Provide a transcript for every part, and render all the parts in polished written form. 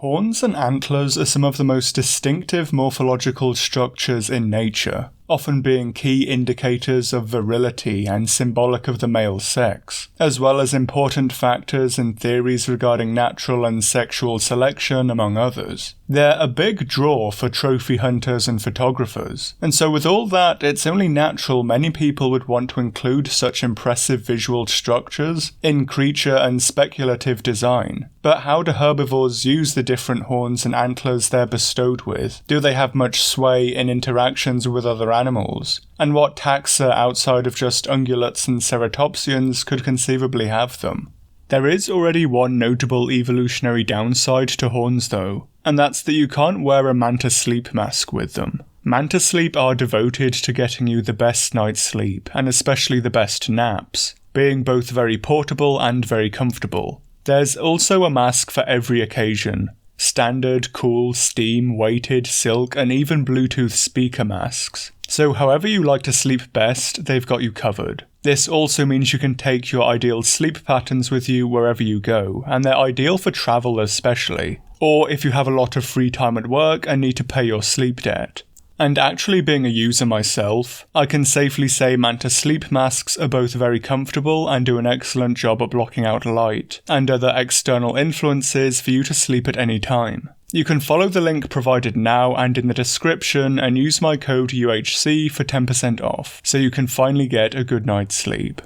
Horns and antlers are some of the most distinctive morphological structures in nature, often being key indicators of virility and symbolic of the male sex, as well as important factors in theories regarding natural and sexual selection, among others. They're a big draw for trophy hunters and photographers, and so with all that, it's only natural many people would want to include such impressive visual structures in creature and speculative design. But how do herbivores use the different horns and antlers they're bestowed with? Do they have much sway in interactions with other animals? And what taxa outside of just ungulates and ceratopsians could conceivably have them? There is already one notable evolutionary downside to horns though, and that's that you can't wear a manta sleep mask with them. Manta sleep are devoted to getting you the best night's sleep, and especially the best naps, being both very portable and very comfortable. There's also a mask for every occasion. Standard, cool, steam, weighted, silk, and even Bluetooth speaker masks. So however you like to sleep best, they've got you covered. This also means you can take your ideal sleep patterns with you wherever you go, and they're ideal for travel especially, or if you have a lot of free time at work and need to pay your sleep debt. And actually being a user myself, I can safely say manta sleep masks are both very comfortable and do an excellent job at blocking out light and other external influences for you to sleep at any time. You can follow the link provided now and in the description and use my code UHC for 10% off, so you can finally get a good night's sleep.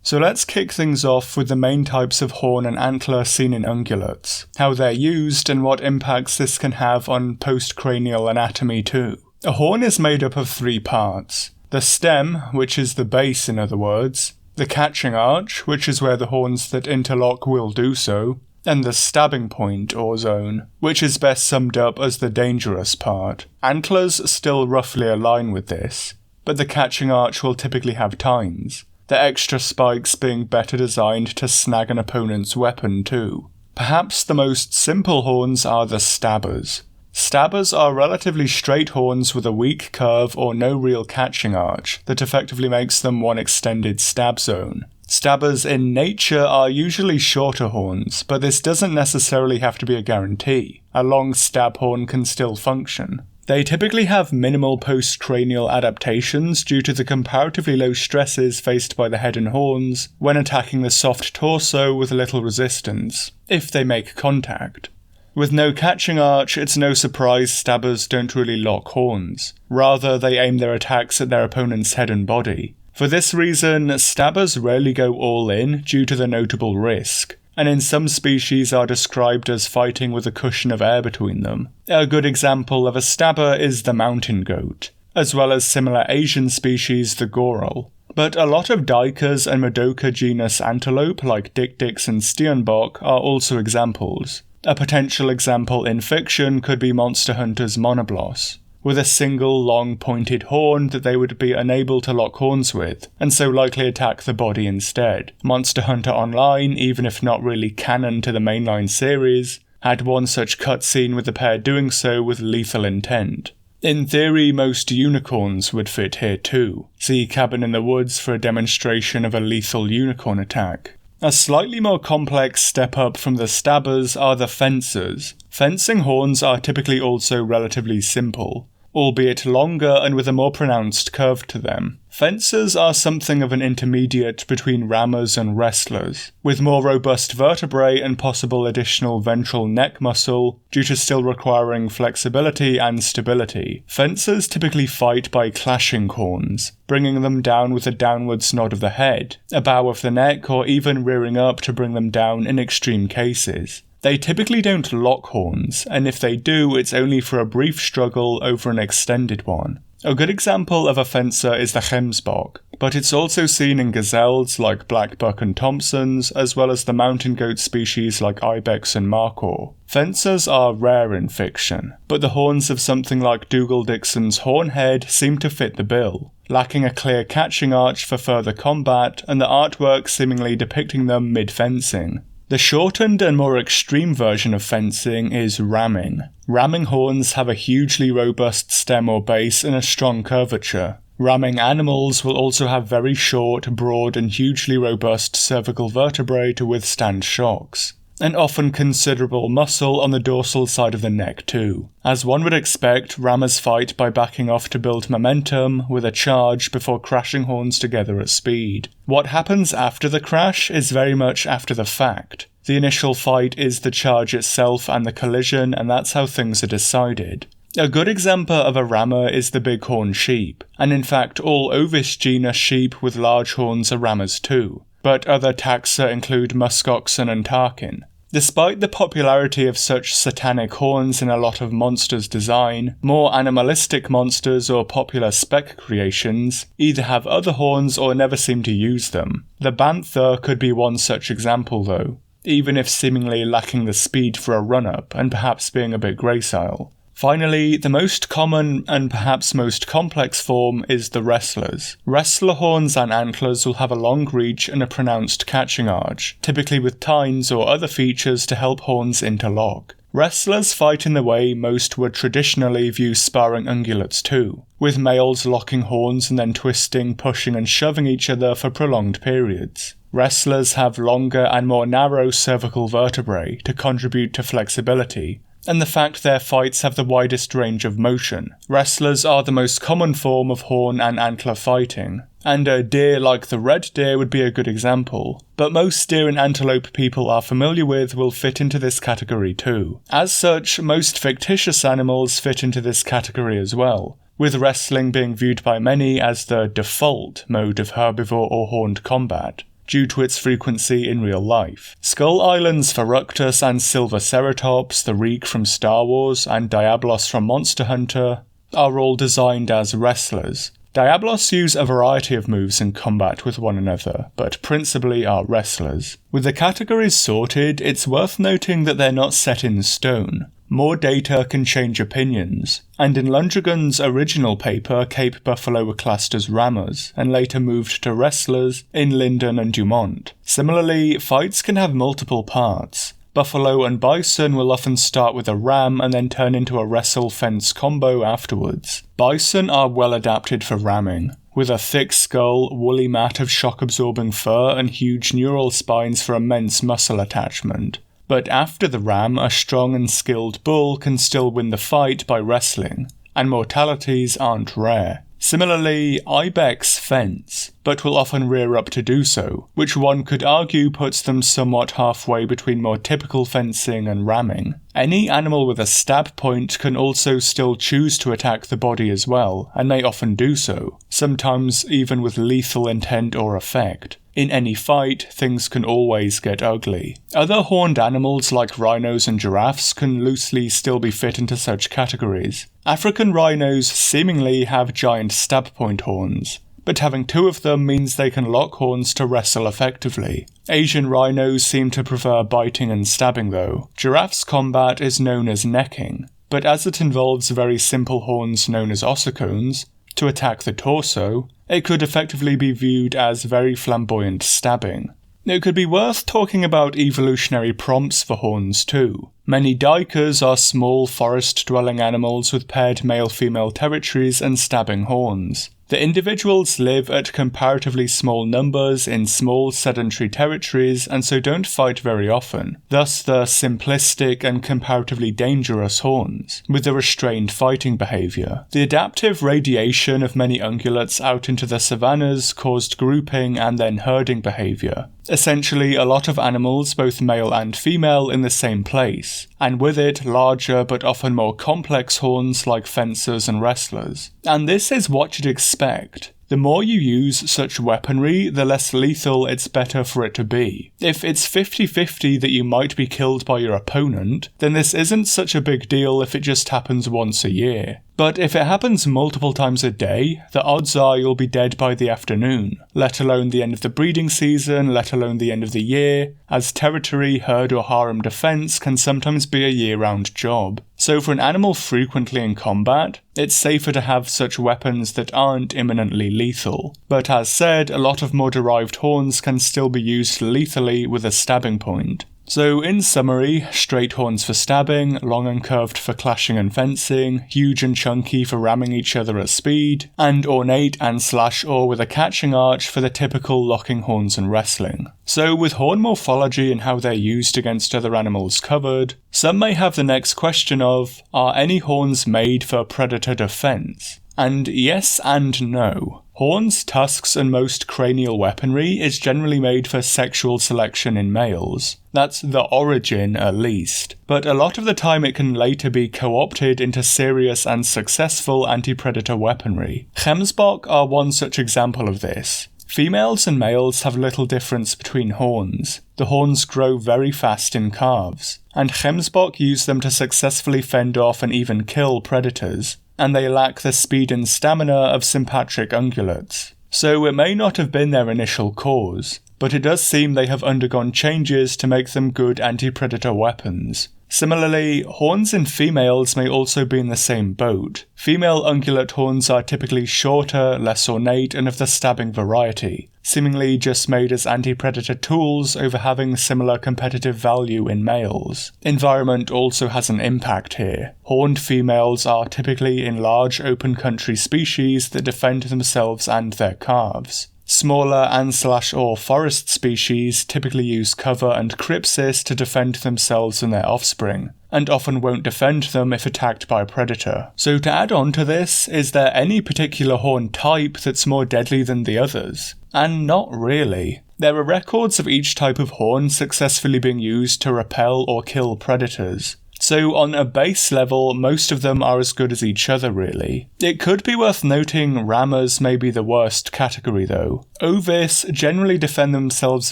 So let's kick things off with the main types of horn and antler seen in ungulates, how they're used and what impacts this can have on postcranial anatomy too. A horn is made up of three parts: the stem, which is the base in other words, the catching arch, which is where the horns that interlock will do so, and the stabbing point or zone, which is best summed up as the dangerous part. Antlers still roughly align with this, but the catching arch will typically have tines, the extra spikes being better designed to snag an opponent's weapon too. Perhaps the most simple horns are the stabbers. Stabbers are relatively straight horns with a weak curve or no real catching arch that effectively makes them one extended stab zone. Stabbers in nature are usually shorter horns, but this doesn't necessarily have to be a guarantee. A long stab horn can still function. They typically have minimal postcranial adaptations due to the comparatively low stresses faced by the head and horns when attacking the soft torso with little resistance, if they make contact. With no catching arch, it's no surprise stabbers don't really lock horns. Rather, they aim their attacks at their opponent's head and body. For this reason, stabbers rarely go all in due to the notable risk, and in some species are described as fighting with a cushion of air between them. A good example of a stabber is the mountain goat, as well as similar Asian species the goral. But a lot of duikers and Madoka genus antelope like dik-diks and steenbok are also examples. A potential example in fiction could be Monster Hunter's monoblos, with a single long pointed horn that they would be unable to lock horns with, and so likely attack the body instead. Monster Hunter Online, even if not really canon to the mainline series, had one such cutscene with the pair doing so with lethal intent. In theory, most unicorns would fit here too. See Cabin in the Woods for a demonstration of a lethal unicorn attack. A slightly more complex step up from the stabbers are the fencers. Fencing horns are typically also relatively simple, albeit longer and with a more pronounced curve to them. Fencers are something of an intermediate between rammers and wrestlers, with more robust vertebrae and possible additional ventral neck muscle due to still requiring flexibility and stability. Fencers typically fight by clashing horns, bringing them down with a downwards nod of the head, a bow of the neck, or even rearing up to bring them down in extreme cases. They typically don't lock horns, and if they do, it's only for a brief struggle over an extended one. A good example of a fencer is the gemsbok, but it's also seen in gazelles like blackbuck and Thompsons, as well as the mountain goat species like ibex and markhor. Fencers are rare in fiction, but the horns of something like Dougal Dixon's hornhead seem to fit the bill, lacking a clear catching arch for further combat, and the artwork seemingly depicting them mid-fencing. The shortened and more extreme version of fencing is ramming. Ramming horns have a hugely robust stem or base and a strong curvature. Ramming animals will also have very short, broad and hugely robust cervical vertebrae to withstand shocks. and often considerable muscle on the dorsal side of the neck too. As one would expect, rammers fight by backing off to build momentum with a charge before crashing horns together at speed. What happens after the crash is very much after the fact. The initial fight is the charge itself and the collision, and that's how things are decided. A good example of a rammer is the bighorn sheep, and in fact all Ovis genus sheep with large horns are rammers too, but other taxa include muskoxen and tarkin. Despite the popularity of such satanic horns in a lot of monsters' design, more animalistic monsters or popular Spec creations either have other horns or never seem to use them. The bantha could be one such example though, even if seemingly lacking the speed for a run-up and perhaps being a bit gracile. Finally, the most common and perhaps most complex form is the wrestlers. Wrestler horns and antlers will have a long reach and a pronounced catching arch, typically with tines or other features to help horns interlock. Wrestlers fight in the way most would traditionally view sparring ungulates too, with males locking horns and then twisting, pushing and shoving each other for prolonged periods. Wrestlers have longer and more narrow cervical vertebrae to contribute to flexibility, and the fact their fights have the widest range of motion. Wrestlers are the most common form of horn and antler fighting, and a deer like the red deer would be a good example, but most deer and antelope people are familiar with will fit into this category too. As such, most fictitious animals fit into this category as well, with wrestling being viewed by many as the default mode of herbivore or horned combat, due to its frequency in real life. Skull Island's Feructus and Silverceratops, the Reek from Star Wars, and Diablos from Monster Hunter are all designed as wrestlers. Diablos use a variety of moves in combat with one another, but principally are wrestlers. With the categories sorted, it's worth noting that they're not set in stone. More data can change opinions, and in Lundgren's original paper, Cape Buffalo were classed as rammers, and later moved to wrestlers in Linden and Dumont. Similarly, fights can have multiple parts. Buffalo and bison will often start with a ram and then turn into a wrestle-fence combo afterwards. Bison are well adapted for ramming, with a thick skull, woolly mat of shock-absorbing fur and huge neural spines for immense muscle attachment. But after the ram, a strong and skilled bull can still win the fight by wrestling, and mortalities aren't rare. Similarly, ibex fence, but will often rear up to do so, which one could argue puts them somewhat halfway between more typical fencing and ramming. Any animal with a stab point can also still choose to attack the body as well, and may often do so, sometimes even with lethal intent or effect. In any fight, things can always get ugly. Other horned animals like rhinos and giraffes can loosely still be fit into such categories. African rhinos seemingly have giant stab point horns, but having two of them means they can lock horns to wrestle effectively. Asian rhinos seem to prefer biting and stabbing though. Giraffes' combat is known as necking, but as it involves very simple horns known as ossicones to attack the torso, it could effectively be viewed as very flamboyant stabbing. It could be worth talking about evolutionary prompts for horns too. Many duikers are small forest-dwelling animals with paired male-female territories and stabbing horns. The individuals live at comparatively small numbers in small sedentary territories and so don't fight very often, thus the simplistic and comparatively dangerous horns, with the restrained fighting behaviour. The adaptive radiation of many ungulates out into the savannas caused grouping and then herding behaviour. Essentially a lot of animals, both male and female, in the same place, and with it larger but often more complex horns like fencers and wrestlers. And this is what you'd expect. The more you use such weaponry, the less lethal it's better for it to be. If it's 50-50 that you might be killed by your opponent, then this isn't such a big deal if it just happens once a year. But if it happens multiple times a day, the odds are you'll be dead by the afternoon, let alone the end of the breeding season, let alone the end of the year, as territory, herd or harem defense can sometimes be a year-round job. So for an animal frequently in combat, it's safer to have such weapons that aren't imminently lethal. But as said, a lot of more derived horns can still be used lethally with a stabbing point. So in summary, straight horns for stabbing, long and curved for clashing and fencing, huge and chunky for ramming each other at speed, and ornate and slash or with a catching arch for the typical locking horns and wrestling. So with horn morphology and how they're used against other animals covered, some may have the next question of, are any horns made for predator defense? And yes and no. Horns, tusks, and most cranial weaponry is generally made for sexual selection in males. That's the origin, at least. But a lot of the time it can later be co-opted into serious and successful anti-predator weaponry. Gemsbok are one such example of this. Females and males have little difference between horns. The horns grow very fast in calves, and Gemsbok use them to successfully fend off and even kill predators, and they lack the speed and stamina of sympatric ungulates. So it may not have been their initial cause, but it does seem they have undergone changes to make them good anti-predator weapons. Similarly, horns in females may also be in the same boat. Female ungulate horns are typically shorter, less ornate, and of the stabbing variety, seemingly just made as anti-predator tools over having similar competitive value in males. Environment also has an impact here. Horned females are typically in large open country species that defend themselves and their calves. Smaller and/or forest species typically use cover and crypsis to defend themselves and their offspring, and often won't defend them if attacked by a predator. So to add on to this, is there any particular horn type that's more deadly than the others? And not really. There are records of each type of horn successfully being used to repel or kill predators. So on a base level, most of them are as good as each other really. It could be worth noting rammers may be the worst category though. Ovis generally defend themselves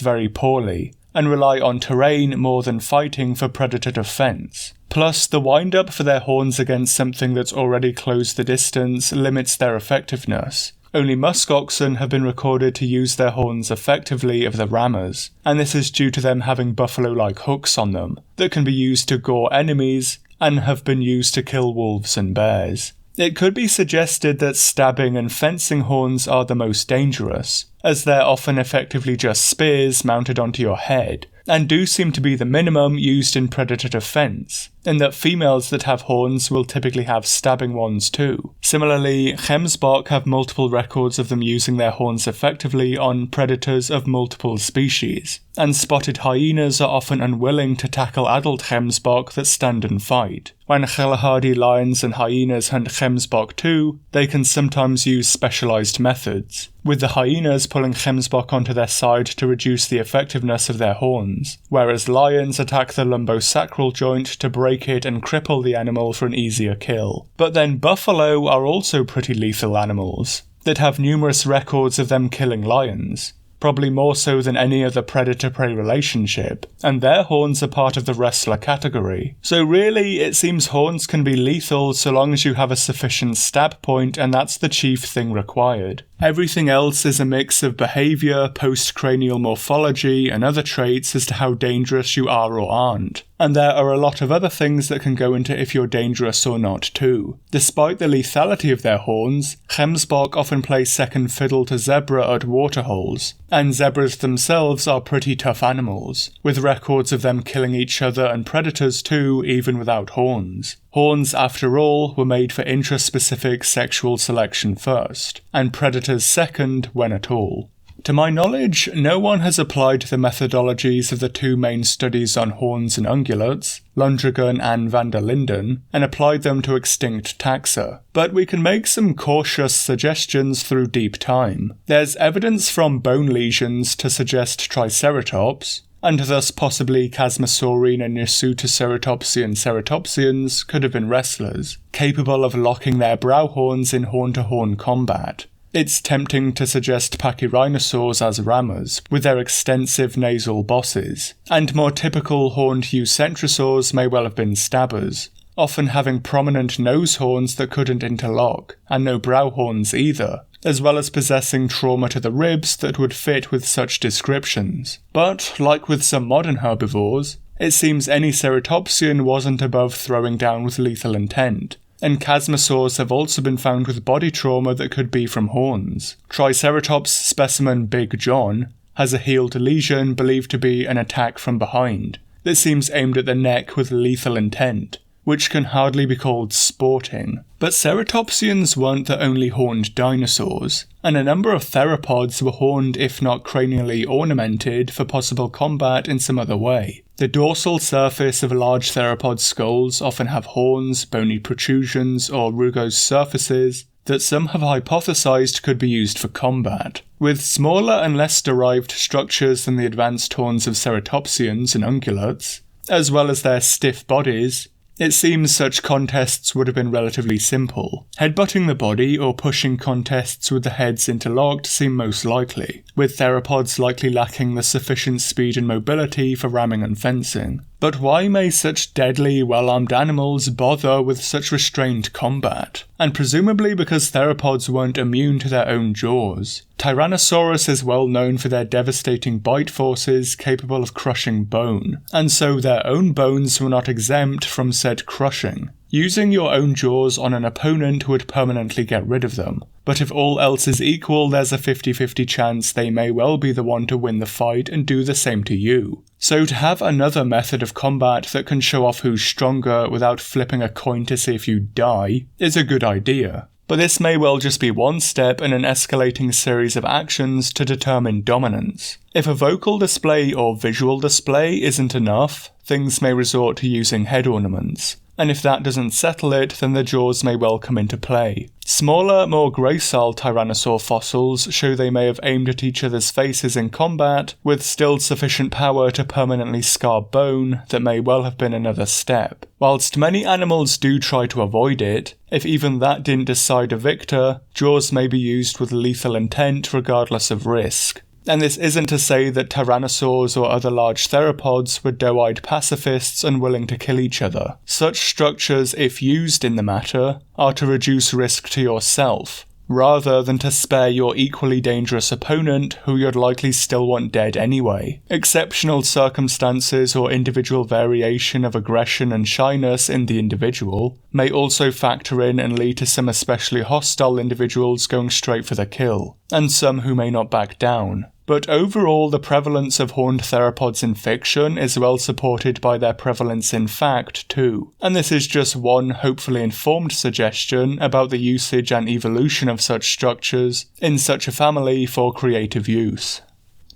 very poorly, and rely on terrain more than fighting for predator defense. Plus, the wind-up for their horns against something that's already closed the distance limits their effectiveness. Only musk oxen have been recorded to use their horns effectively of the rammers, and this is due to them having buffalo-like hooks on them that can be used to gore enemies and have been used to kill wolves and bears. It could be suggested that stabbing and fencing horns are the most dangerous, as they're often effectively just spears mounted onto your head, and do seem to be the minimum used in predator defense, in that females that have horns will typically have stabbing ones too. Similarly, Gemsbok have multiple records of them using their horns effectively on predators of multiple species, and spotted hyenas are often unwilling to tackle adult Gemsbok that stand and fight. When Galahadi lions and hyenas hunt Gemsbok too, they can sometimes use specialised methods, with the hyenas pulling Gemsbok onto their side to reduce the effectiveness of their horns, whereas lions attack the lumbosacral joint to break it and cripple the animal for an easier kill. But then buffalo are also pretty lethal animals, that have numerous records of them killing lions, probably more so than any other predator-prey relationship, and their horns are part of the wrestler category. So really, it seems horns can be lethal so long as you have a sufficient stab point, and that's the chief thing required. Everything else is a mix of behaviour, post-cranial morphology, and other traits as to how dangerous you are or aren't. And there are a lot of other things that can go into if you're dangerous or not too. Despite the lethality of their horns, Gemsbok often play second fiddle to zebra at waterholes, and zebras themselves are pretty tough animals, with records of them killing each other and predators too, even without horns. Horns, after all, were made for intraspecific sexual selection first, and predators second when at all. To my knowledge, no one has applied the methodologies of the two main studies on horns and ungulates, Lundgren and van der Linden, and applied them to extinct taxa. But we can make some cautious suggestions through deep time. There's evidence from bone lesions to suggest Triceratops, and thus possibly Chasmosaurine and Nasutoceratopsian ceratopsians could have been wrestlers, capable of locking their brow horns in horn-to-horn combat. It's tempting to suggest pachyrhinosaurs as rammers, with their extensive nasal bosses, and more typical horned eucentrosaurs may well have been stabbers, often having prominent nose horns that couldn't interlock, and no brow horns either, as well as possessing trauma to the ribs that would fit with such descriptions. But, like with some modern herbivores, it seems any ceratopsian wasn't above throwing down with lethal intent, and chasmosaurs have also been found with body trauma that could be from horns. Triceratops specimen Big John has a healed lesion believed to be an attack from behind, that seems aimed at the neck with lethal intent, which can hardly be called sporting. But ceratopsians weren't the only horned dinosaurs, and a number of theropods were horned if not cranially ornamented for possible combat in some other way. The dorsal surface of large theropod skulls often have horns, bony protrusions, or rugose surfaces that some have hypothesized could be used for combat. With smaller and less derived structures than the advanced horns of ceratopsians and ungulates, as well as their stiff bodies, it seems such contests would have been relatively simple. Headbutting the body or pushing contests with the heads interlocked seem most likely, with theropods likely lacking the sufficient speed and mobility for ramming and fencing. But why may such deadly, well-armed animals bother with such restrained combat? And presumably because theropods weren't immune to their own jaws. Tyrannosaurus is well known for their devastating bite forces capable of crushing bone, and so their own bones were not exempt from said crushing. Using your own jaws on an opponent would permanently get rid of them, but if all else is equal, there's a 50-50 chance they may well be the one to win the fight and do the same to you. So to have another method of combat that can show off who's stronger without flipping a coin to see if you die is a good idea. But this may well just be one step in an escalating series of actions to determine dominance. If a vocal display or visual display isn't enough, things may resort to using head ornaments. And if that doesn't settle it, then the jaws may well come into play. Smaller, more gracile tyrannosaur fossils show they may have aimed at each other's faces in combat, with still sufficient power to permanently scar bone that may well have been another step. Whilst many animals do try to avoid it, if even that didn't decide a victor, jaws may be used with lethal intent regardless of risk. And this isn't to say that tyrannosaurs or other large theropods were doe-eyed pacifists unwilling to kill each other. Such structures, if used in the matter, are to reduce risk to yourself, rather than to spare your equally dangerous opponent who you'd likely still want dead anyway. Exceptional circumstances or individual variation of aggression and shyness in the individual may also factor in and lead to some especially hostile individuals going straight for the kill, and some who may not back down. But overall, the prevalence of horned theropods in fiction is well supported by their prevalence in fact too, and this is just one hopefully informed suggestion about the usage and evolution of such structures in such a family for creative use.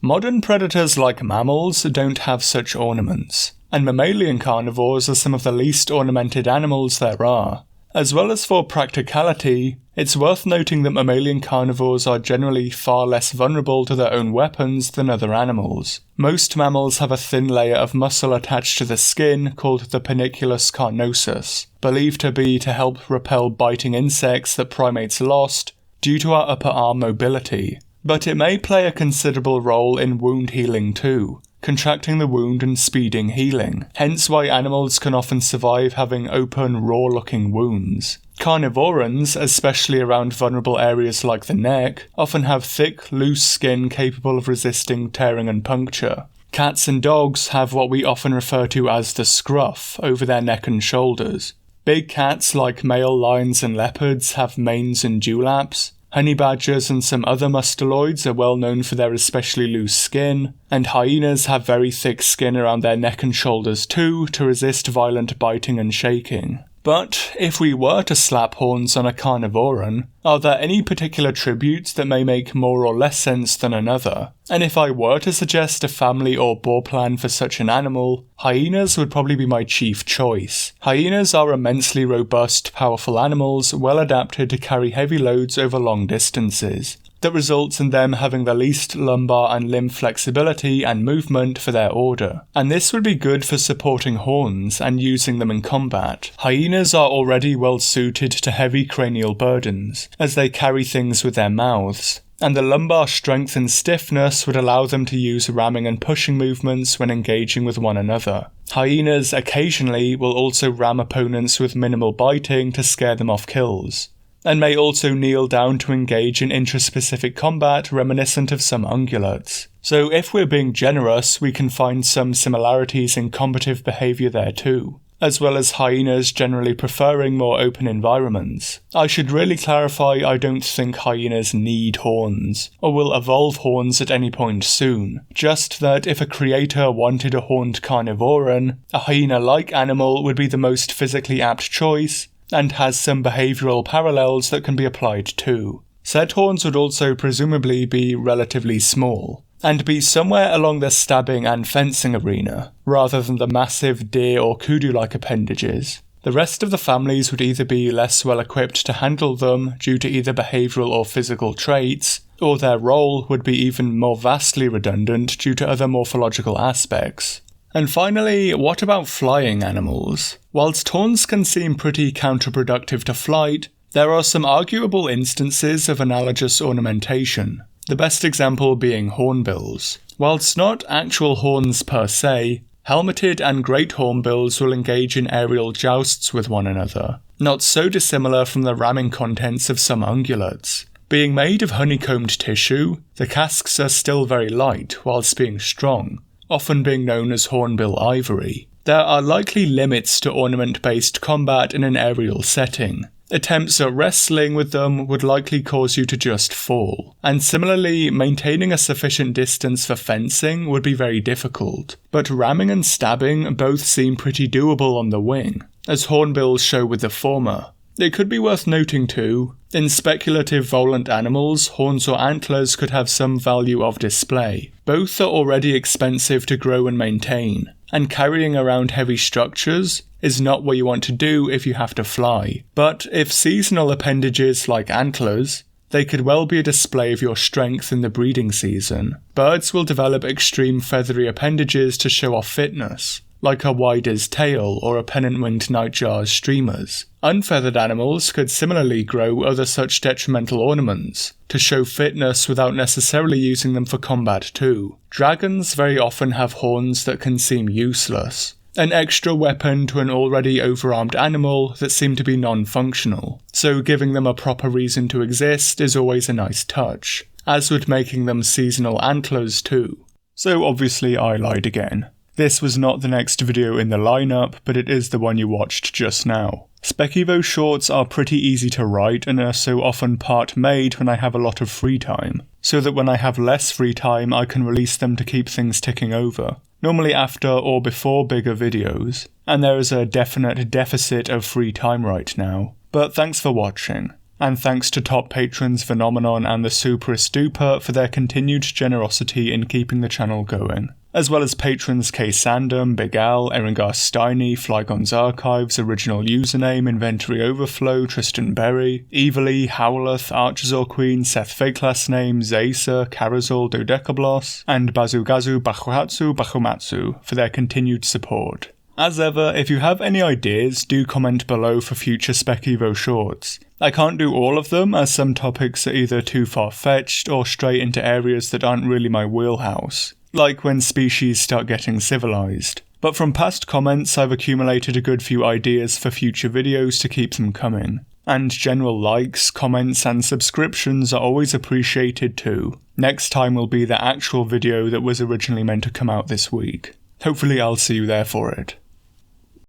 Modern predators like mammals don't have such ornaments, and mammalian carnivores are some of the least ornamented animals there are. As well as for practicality, it's worth noting that mammalian carnivores are generally far less vulnerable to their own weapons than other animals. Most mammals have a thin layer of muscle attached to the skin called the panniculus carnosus, believed to be to help repel biting insects that primates lost due to our upper arm mobility. But it may play a considerable role in wound healing too, contracting the wound and speeding healing, hence why animals can often survive having open, raw-looking wounds. Carnivorans, especially around vulnerable areas like the neck, often have thick, loose skin capable of resisting tearing and puncture. Cats and dogs have what we often refer to as the scruff over their neck and shoulders. Big cats like male lions and leopards have manes and dewlaps. Honey badgers and some other mustaloids are well known for their especially loose skin, and hyenas have very thick skin around their neck and shoulders too to resist violent biting and shaking. But if we were to slap horns on a carnivoran, are there any particular tributes that may make more or less sense than another? And if I were to suggest a family or boar plan for such an animal, hyenas would probably be my chief choice. Hyenas are immensely robust, powerful animals, well adapted to carry heavy loads over long distances. That results in them having the least lumbar and limb flexibility and movement for their order. And this would be good for supporting horns and using them in combat. Hyenas are already well suited to heavy cranial burdens, as they carry things with their mouths, and the lumbar strength and stiffness would allow them to use ramming and pushing movements when engaging with one another. Hyenas occasionally will also ram opponents with minimal biting to scare them off kills, and may also kneel down to engage in intraspecific combat reminiscent of some ungulates. So if we're being generous, we can find some similarities in combative behaviour there too. as well as hyenas generally preferring more open environments. I should really clarify I don't think hyenas need horns, or will evolve horns at any point soon, just that if a creator wanted a horned carnivoran, a hyena-like animal would be the most physically apt choice, and has some behavioural parallels that can be applied too. Said horns would also presumably be relatively small, and be somewhere along the stabbing and fencing arena, rather than the massive deer or kudu-like appendages. The rest of the families would either be less well equipped to handle them due to either behavioural or physical traits, or their role would be even more vastly redundant due to other morphological aspects. And finally, what about flying animals? Whilst horns can seem pretty counterproductive to flight, there are some arguable instances of analogous ornamentation, the best example being hornbills. Whilst not actual horns per se, helmeted and great hornbills will engage in aerial jousts with one another, not so dissimilar from the ramming contents of some ungulates. Being made of honeycombed tissue, the casques are still very light whilst being strong, often being known as hornbill ivory. There are likely limits to ornament-based combat in an aerial setting. Attempts at wrestling with them would likely cause you to just fall, and similarly, maintaining a sufficient distance for fencing would be very difficult. But ramming and stabbing both seem pretty doable on the wing, as hornbills show with the former. It could be worth noting too, in speculative volant animals, horns or antlers could have some value of display. Both are already expensive to grow and maintain, and carrying around heavy structures is not what you want to do if you have to fly. But if seasonal appendages like antlers, they could well be a display of your strength in the breeding season. Birds will develop extreme feathery appendages to show off fitness, like a wider's tail or a pennant-winged nightjar's streamers. Unfeathered animals could similarly grow other such detrimental ornaments, to show fitness without necessarily using them for combat too. Dragons very often have horns that can seem useless, an extra weapon to an already overarmed animal that seem to be non-functional, so giving them a proper reason to exist is always a nice touch, as would making them seasonal antlers too. So obviously I lied again. This was not the next video in the lineup, but it is the one you watched just now. Spec Evo shorts are pretty easy to write and are so often part made when I have a lot of free time, so that when I have less free time I can release them to keep things ticking over, normally after or before bigger videos, and there is a definite deficit of free time right now. But thanks for watching, and thanks to top patrons Phenomenon and the Superist Duper for their continued generosity in keeping the channel going, as well as patrons K Sandom, Big Al, Eringar Steiny, Flygon's Archives, Original Username, Inventory Overflow, Tristan Berry, Evilly, Howleth, Archazor Queen, Seth Fake Last Name, Zaysa, Carazol, Dodecablos, and Bazugazu Bakuhatsu Bakumatsu for their continued support. As ever, if you have any ideas, do comment below for future Spec Evo shorts. I can't do all of them, as some topics are either too far-fetched or stray into areas that aren't really my wheelhouse, like when species start getting civilized. But from past comments I've accumulated a good few ideas for future videos to keep them coming. And general likes, comments and subscriptions are always appreciated too. Next time will be the actual video that was originally meant to come out this week. Hopefully I'll see you there for it.